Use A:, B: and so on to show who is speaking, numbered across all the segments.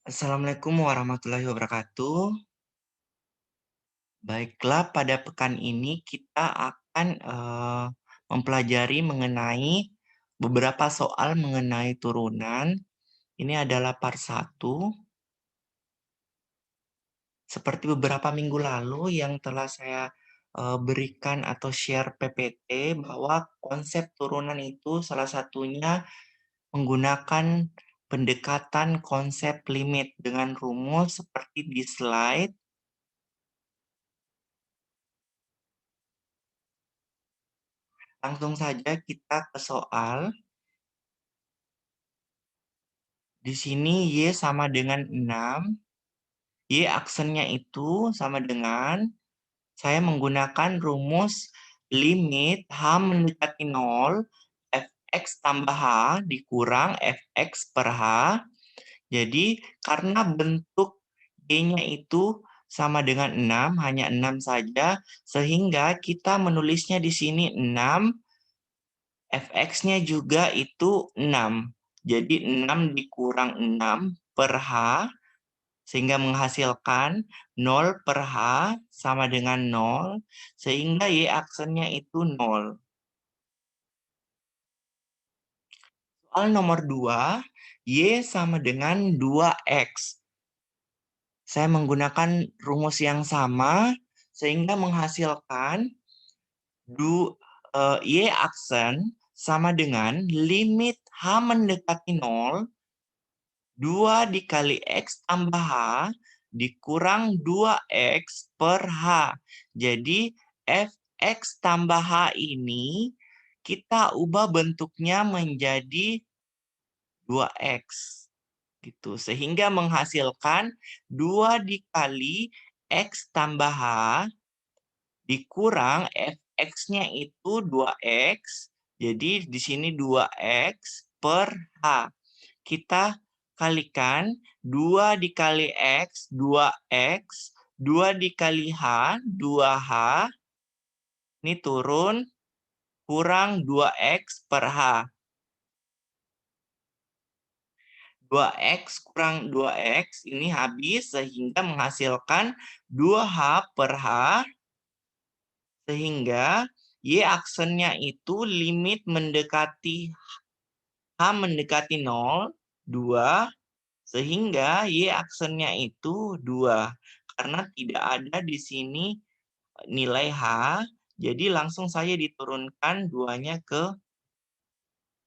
A: Assalamualaikum warahmatullahi wabarakatuh. Baiklah, pada pekan ini kita akan mempelajari mengenai beberapa soal mengenai turunan. Ini adalah part 1. Seperti beberapa minggu lalu yang telah saya berikan atau share PPT bahwa konsep turunan itu salah satunya menggunakan pendekatan konsep limit dengan rumus seperti di slide. Langsung saja kita ke soal. Di sini Y sama dengan 6. Y aksennya itu sama dengan, saya menggunakan rumus limit H mendekati 0, fx tambah H dikurang fx per H. Jadi karena bentuk Y-nya itu sama dengan 6, hanya 6 saja, sehingga kita menulisnya di sini 6, fx-nya juga itu 6. Jadi 6 dikurang 6 per H, sehingga menghasilkan 0 per H sama dengan 0, sehingga Y aksennya itu 0. Soal nomor 2, Y sama dengan 2X. Saya menggunakan rumus yang sama, sehingga menghasilkan Y aksen sama dengan limit H mendekati 0, 2 dikali X tambah H dikurang 2X per H. Jadi Fx tambah H ini kita ubah bentuknya menjadi 2X. Gitu. Sehingga menghasilkan 2 dikali X tambah H dikurang Fx-nya itu 2X. Jadi di sini 2X per H. Kita kalikan 2 dikali X, 2X, 2 dikali H, 2H, ini turun, kurang 2X per H. 2X kurang 2X ini habis, sehingga menghasilkan 2H per H, sehingga Y aksennya itu limit mendekati H mendekati 0, 2, sehingga Y aksennya itu 2. Karena tidak ada di sini nilai H, jadi langsung saja diturunkan 2-nya ke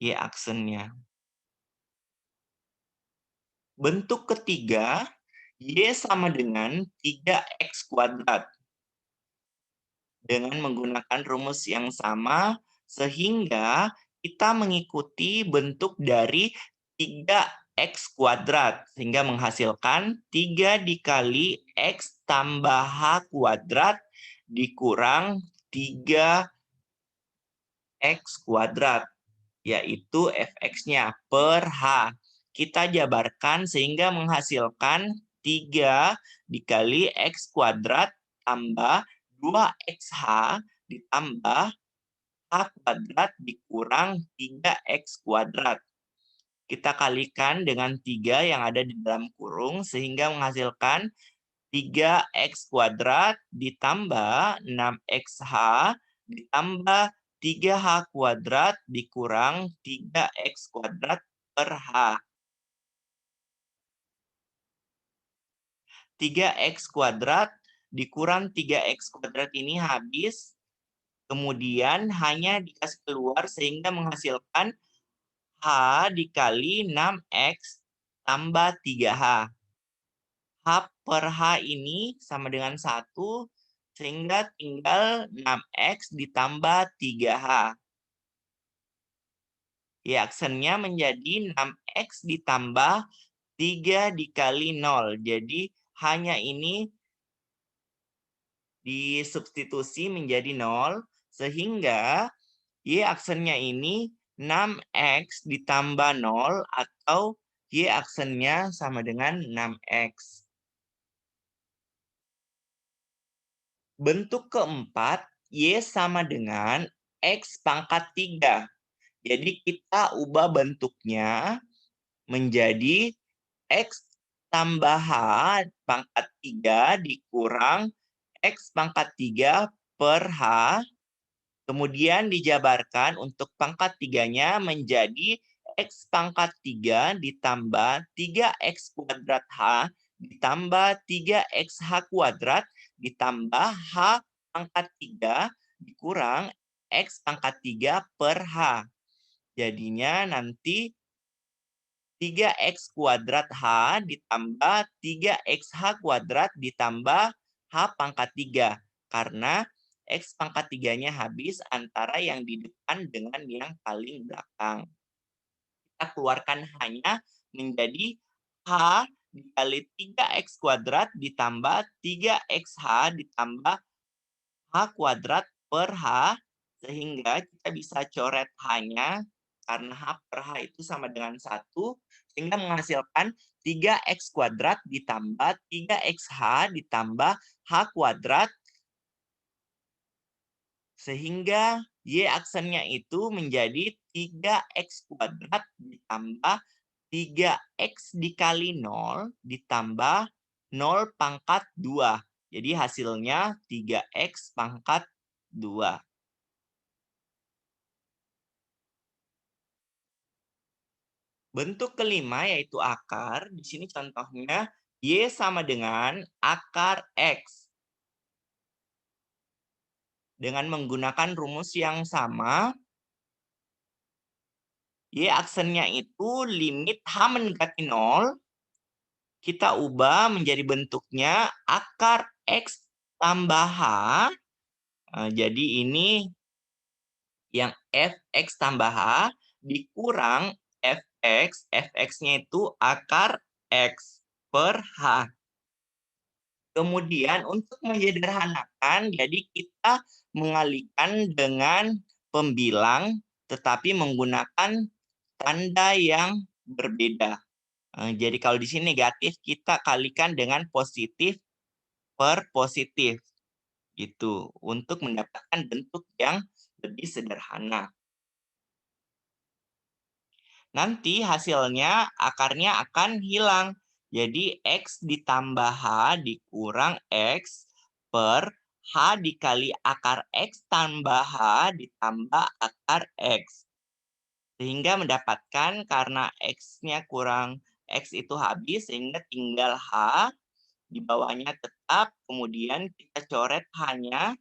A: Y aksennya. Bentuk ketiga, Y sama dengan 3X kuadrat. Dengan menggunakan rumus yang sama, sehingga kita mengikuti bentuk dari 3X kuadrat, sehingga menghasilkan 3 dikali X tambah H kuadrat dikurang 3X kuadrat, yaitu Fx-nya per H. Kita jabarkan sehingga menghasilkan 3 dikali X kuadrat tambah 2XH ditambah H kuadrat dikurang 3X kuadrat. Kita kalikan dengan 3 yang ada di dalam kurung sehingga menghasilkan 3X kuadrat ditambah 6XH ditambah 3H kuadrat dikurang 3X kuadrat per H. 3X kuadrat dikurang 3X kuadrat ini habis, kemudian hanya dikasih keluar sehingga menghasilkan H dikali 6X tambah 3H. H per H ini sama dengan 1, sehingga tinggal 6X ditambah 3H. Ya, aksennya menjadi 6X ditambah 3 dikali 0. Jadi hanya ini disubstitusi menjadi 0, sehingga Y aksennya ini 6X ditambah 0 atau Y aksennya sama dengan 6X. Bentuk keempat, Y sama dengan X pangkat 3. Jadi kita ubah bentuknya menjadi X tambah H pangkat 3 dikurang X pangkat 3 per H. Kemudian dijabarkan untuk pangkat 3-nya menjadi X pangkat 3 ditambah 3X kuadrat H ditambah 3XH kuadrat ditambah H pangkat 3 dikurang X pangkat 3 per H. Jadinya nanti 3X kuadrat H ditambah 3XH kuadrat ditambah H pangkat 3. Karena X pangkat 3-nya habis antara yang di depan dengan yang paling belakang. Kita keluarkan H-nya menjadi H dikali 3X kuadrat ditambah 3XH ditambah H kuadrat per H, sehingga kita bisa coret H-nya, karena H per H itu sama dengan 1, sehingga menghasilkan 3X kuadrat ditambah 3XH ditambah H kuadrat, sehingga Y aksennya itu menjadi 3X kuadrat ditambah 3X dikali 0 ditambah 0 pangkat 2. Jadi hasilnya 3X pangkat 2. Bentuk kelima yaitu akar. Di sini contohnya Y sama dengan akar X. Dengan menggunakan rumus yang sama, Y aksennya itu limit H mendekati 0, kita ubah menjadi bentuknya akar X tambah H. Jadi ini yang fx tambah h dikurang fx. Fx-nya itu akar x per h. Kemudian untuk menyederhanakan, jadi kita mengalihkan dengan pembilang, tetapi menggunakan tanda yang berbeda. Jadi kalau di sini negatif, kita kalikan dengan positif per positif. Gitu, untuk mendapatkan bentuk yang lebih sederhana. Nanti hasilnya akarnya akan hilang. Jadi X ditambah H dikurang X per H dikali akar X tambah H ditambah akar X. Sehingga mendapatkan karena X-nya kurang, X itu habis, sehingga tinggal H. Di bawahnya tetap, kemudian kita coret H-nya.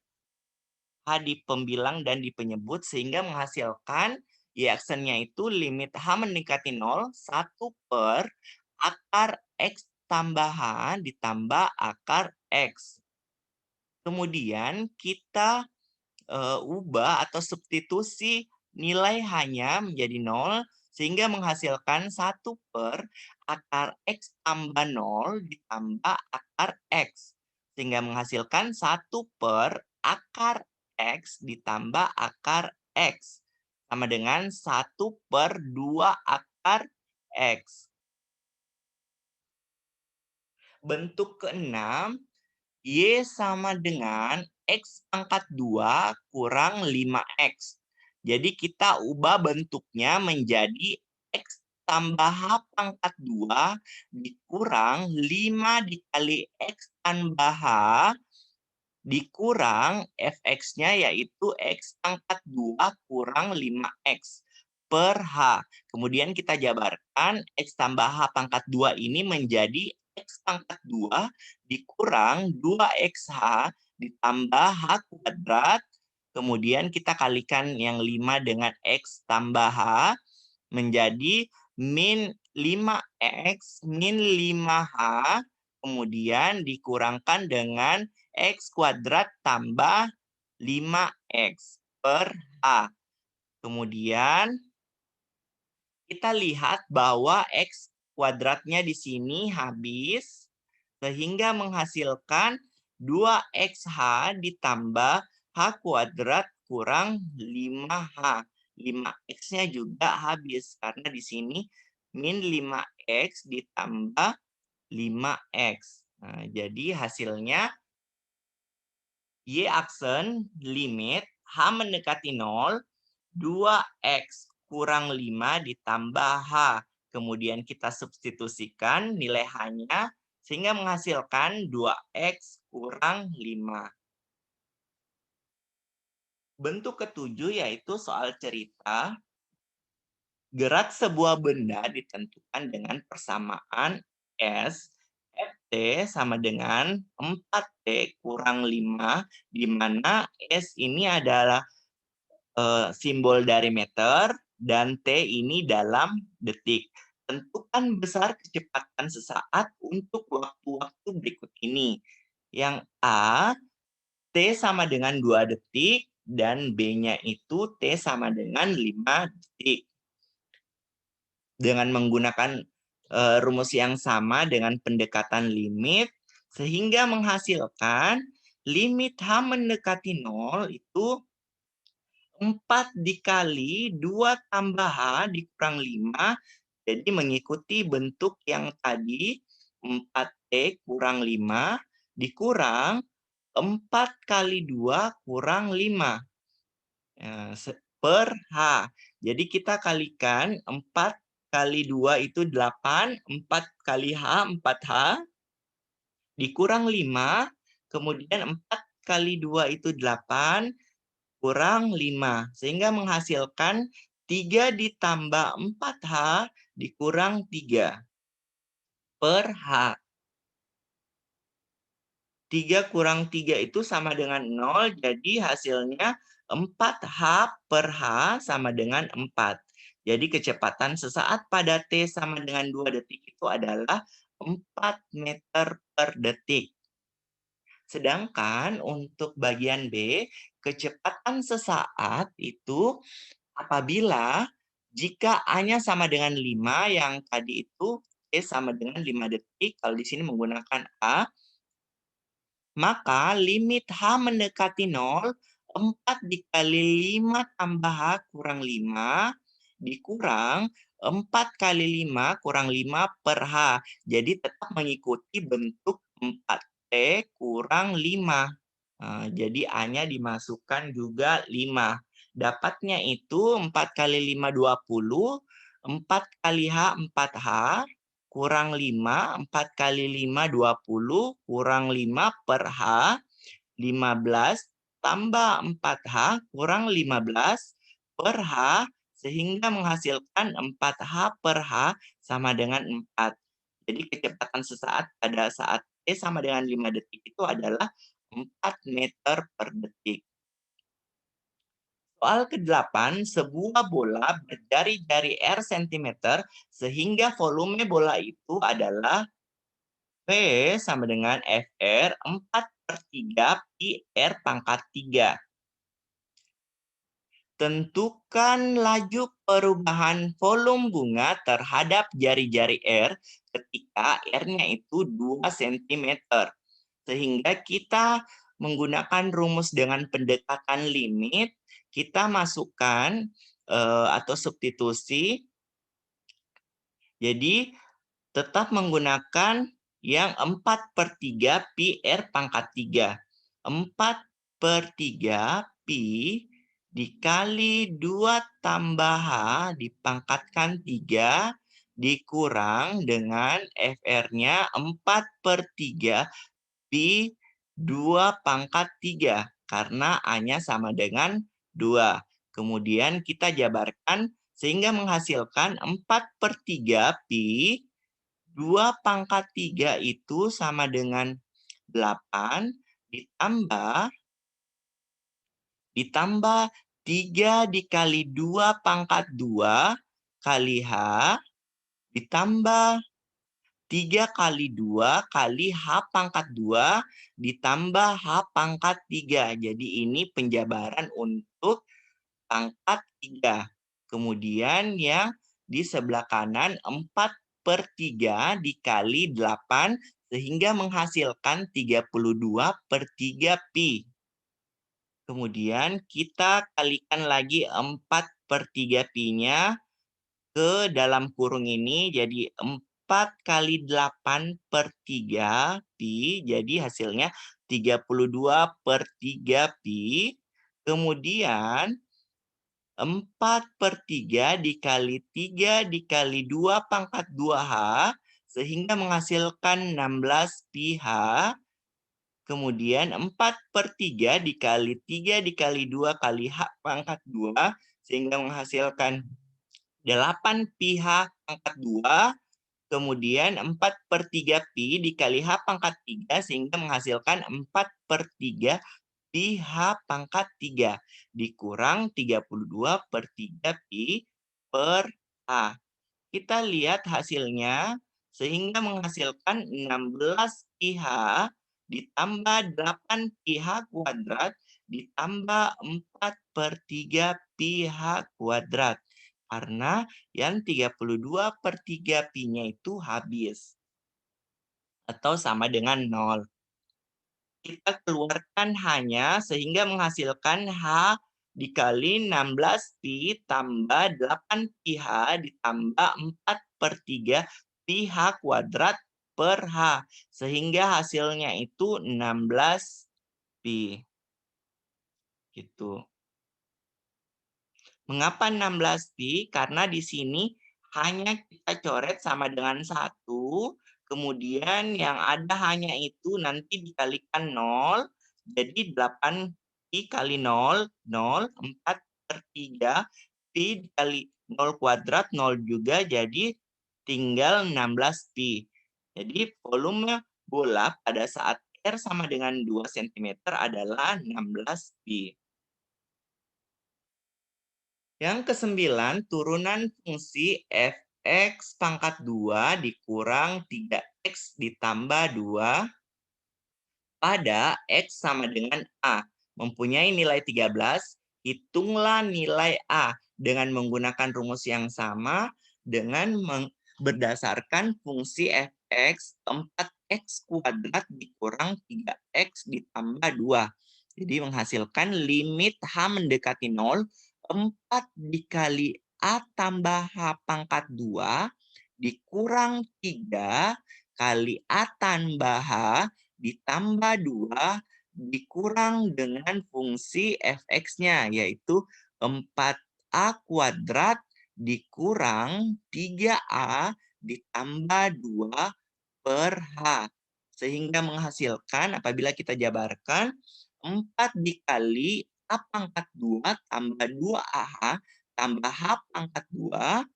A: H di pembilang dan di penyebut, sehingga menghasilkan Y aksennya itu limit H mendekati 0, 1 per akar X tambah H ditambah akar X. Kemudian kita ubah atau substitusi nilai H-nya menjadi 0, sehingga menghasilkan 1 per akar X tambah 0 ditambah akar X. Sehingga menghasilkan 1 per akar X ditambah akar X. Sama dengan 1 per 2 akar X. Bentuk keenam, Y sama dengan X pangkat 2 kurang 5X. Jadi kita ubah bentuknya menjadi X tambah H pangkat 2 dikurang 5 dikali X tambah H dikurang fx-nya yaitu X pangkat 2 kurang 5X per H. Kemudian kita jabarkan X tambah H pangkat 2 ini menjadi X pangkat 2 dikurang 2XH ditambah H kuadrat. Kemudian kita kalikan yang 5 dengan X tambah H menjadi min 5X min 5H. Kemudian dikurangkan dengan X kuadrat tambah 5X per H. Kemudian kita lihat bahwa X kuadratnya di sini habis, sehingga menghasilkan 2XH ditambah H kuadrat kurang 5H. 5X-nya juga habis, karena di sini min 5X ditambah 5X. Nah, jadi hasilnya Y aksen limit H mendekati 0, 2X kurang 5 ditambah H. kemudian kita substitusikan nilai H-nya, sehingga menghasilkan 2X kurang 5. Bentuk ketujuh yaitu soal cerita. Gerak sebuah benda ditentukan dengan persamaan S, Ft sama dengan 4T kurang 5, di mana S ini adalah simbol dari meter dan T ini dalam detik. Tentukan besar kecepatan sesaat untuk waktu-waktu berikut ini. Yang A, T sama dengan 2 detik, dan B-nya itu T sama dengan 5 detik. Dengan menggunakan rumus yang sama dengan pendekatan limit, sehingga menghasilkan limit H mendekati 0 itu 4 dikali 2 tambah H dikurang 5, jadi mengikuti bentuk yang tadi, 4T kurang 5 dikurang 4 kali 2 kurang 5 per H. Jadi kita kalikan 4 kali 2 itu 8, 4 kali H 4H, dikurang 5, kemudian 4 kali 2 itu 8, kurang 5, sehingga menghasilkan 3 ditambah 4H dikurang 3 per H. 3 kurang 3 itu sama dengan 0, jadi hasilnya 4H per H sama dengan 4. Jadi kecepatan sesaat pada T sama dengan 2 detik itu adalah 4 meter per detik. Sedangkan untuk bagian B, kecepatan sesaat itu apabila jika A-nya sama dengan 5, yang tadi itu T sama dengan 5 detik, kalau di sini menggunakan A, maka limit H mendekati 0, 4 dikali 5 tambah H kurang 5, dikurang 4 kali 5 kurang 5 per H. Jadi tetap mengikuti bentuk 4T kurang 5. Jadi A-nya dimasukkan juga 5. Dapatnya itu 4 kali 5, 20. 4 kali H, 4H. Kurang 5, 4 kali 5, 20. Kurang 5 per H, 15. Tambah 4H, kurang 15 per H. Sehingga menghasilkan 4H per H sama dengan 4. Jadi kecepatan sesaat pada saat T sama dengan 5 detik itu adalah 4 meter per detik. Soal ke-8, sebuah bola berjari-jari R cm sehingga volume bola itu adalah V sama dengan FR 4/3 pi R pangkat 3. Tentukan laju perubahan volume bunga terhadap jari-jari R ketika R-nya itu 2 cm. Sehingga kita menggunakan rumus dengan pendekatan limit, kita masukkan atau substitusi. Jadi tetap menggunakan yang 4/3 pi R pangkat 3. 4/3 pi dikali 2 tambah H dipangkatkan 3 dikurang dengan FR-nya 4/3 pi 2 pangkat 3 karena A-nya sama dengan 2. Kemudian kita jabarkan sehingga menghasilkan 4/3 pi 2 pangkat 3 itu sama dengan 8 ditambah 3 dikali 2 pangkat 2 kali H ditambah 3 kali 2 kali H pangkat 2 ditambah H pangkat 3. Jadi ini penjabaran untuk pangkat 3. Kemudian yang di sebelah kanan 4/3 dikali 8 sehingga menghasilkan 32/3 pi. Kemudian kita kalikan lagi 4/3 pi-nya ke dalam kurung ini, jadi 4 kali 8/3 pi, jadi hasilnya 32/3 pi. Kemudian 4/3 dikali 3 dikali 2 pangkat 2H, sehingga menghasilkan 16 pi H. Kemudian 4/3 dikali 3 dikali 2 kali H pangkat 2, sehingga menghasilkan 8 pi H pangkat 2. Kemudian 4/3 pi dikali H pangkat 3, sehingga menghasilkan 4/3 pi H pangkat 3 dikurang 32/3 pi per H. Kita lihat hasilnya, sehingga menghasilkan 16 pi H ditambah 8 pi H kuadrat ditambah 4/3 pi H kuadrat. Karena yang 32/3 pi-nya itu habis. Atau sama dengan 0. Kita keluarkan H-nya sehingga menghasilkan H dikali 16 pi tambah 8 pi H ditambah 4/3 pi H kuadrat per H. Sehingga hasilnya itu 16 pi. Gitu. Mengapa 16 pi? Karena di sini hanya kita coret sama dengan 1, kemudian yang ada hanya itu nanti dikalikan 0, jadi 8 pi kali 0, 0, 4/3, pi dikali 0 kuadrat, 0 juga, jadi tinggal 16 pi. Jadi volume bola pada saat R sama dengan 2 cm adalah 16 pi. Yang ke-9, turunan fungsi f(x) pangkat 2 dikurang 3x ditambah 2 pada x sama dengan A. Mempunyai nilai 13, hitunglah nilai A dengan menggunakan rumus yang sama dengan berdasarkan fungsi f(x), 4x kuadrat dikurang 3x ditambah 2. Jadi menghasilkan limit H mendekati 0, 4 dikali A tambah H pangkat 2 dikurang 3 kali A tambah H ditambah 2 dikurang dengan fungsi f(x)-nya, yaitu 4A kuadrat dikurang 3A ditambah 2 per H. Sehingga menghasilkan, apabila kita jabarkan, 4 dikali A pangkat 2 tambah 2AH tambah H pangkat 2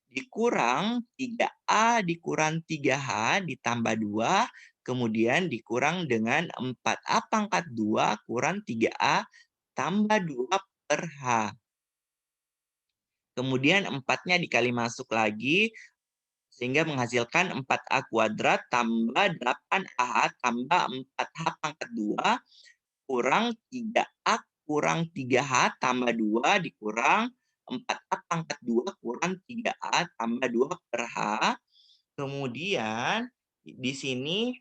A: dikurang 3A dikurang 3H ditambah 2, kemudian dikurang dengan 4A pangkat 2 kurang 3A tambah 2 per H. Kemudian 4-nya dikali masuk lagi, sehingga menghasilkan 4A kuadrat tambah 8AH tambah 4H pangkat 2 kurang 3A kurang 3H tambah 2 dikurang 4A pangkat 2 kurang 3A tambah 2 per H. Kemudian di sini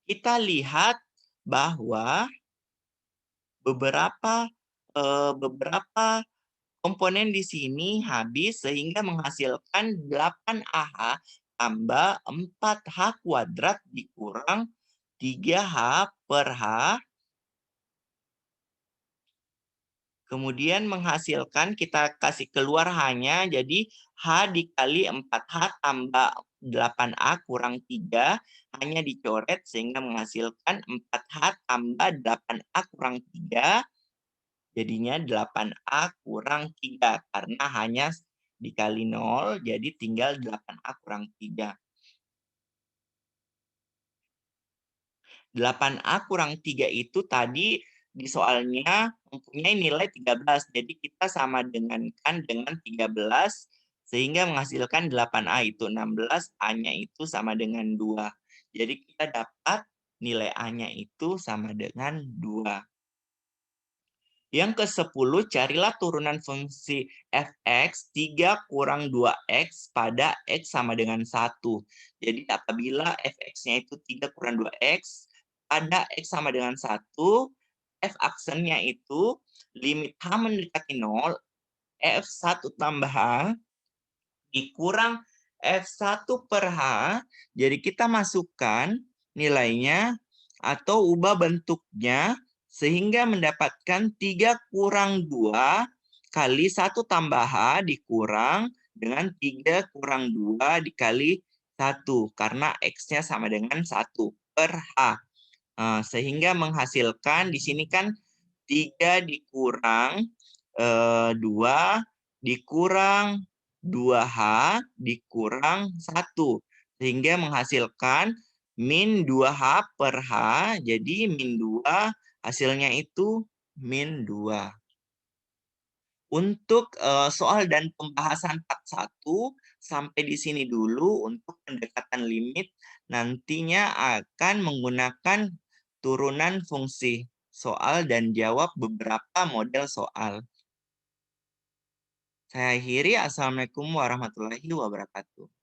A: kita lihat bahwa beberapa komponen di sini habis, sehingga menghasilkan 8AH tambah 4H kuadrat dikurang 3H per H. Kemudian menghasilkan, kita kasih keluar H-nya, jadi H dikali 4H tambah 8A kurang 3, hanya dicoret sehingga menghasilkan 4H tambah 8A kurang 3, jadinya 8A kurang 3, karena hanya dikali 0, jadi tinggal 8A kurang 3. 8A kurang 3 itu tadi di soalnya mempunyai nilai 13. Jadi kita sama dengankan dengan 13, sehingga menghasilkan 8A itu 16, A-nya itu sama dengan 2. Jadi kita dapat nilai A-nya itu sama dengan 2. Yang ke-10, carilah turunan fungsi f(x) 3 kurang 2x pada x sama dengan 1. Jadi apabila f(x)-nya itu 3 kurang 2x, pada x sama dengan 1, f aksennya itu limit H mendekati 0, f1 tambah H dikurang f1 per H. Jadi kita masukkan nilainya atau ubah bentuknya Sehingga mendapatkan 3 kurang 2 kali 1 tambah H dikurang dengan 3 kurang 2 dikali 1. Karena X-nya sama dengan 1 per H. Sehingga menghasilkan di sini kan 3 dikurang 2 dikurang 2H dikurang 1. Sehingga menghasilkan min 2H per H. Jadi min 2 hasilnya itu min 2. Untuk soal dan pembahasan part 1 sampai di sini dulu untuk pendekatan limit. Nantinya akan menggunakan turunan fungsi soal dan jawab beberapa model soal. Saya akhiri. Assalamualaikum warahmatullahi wabarakatuh.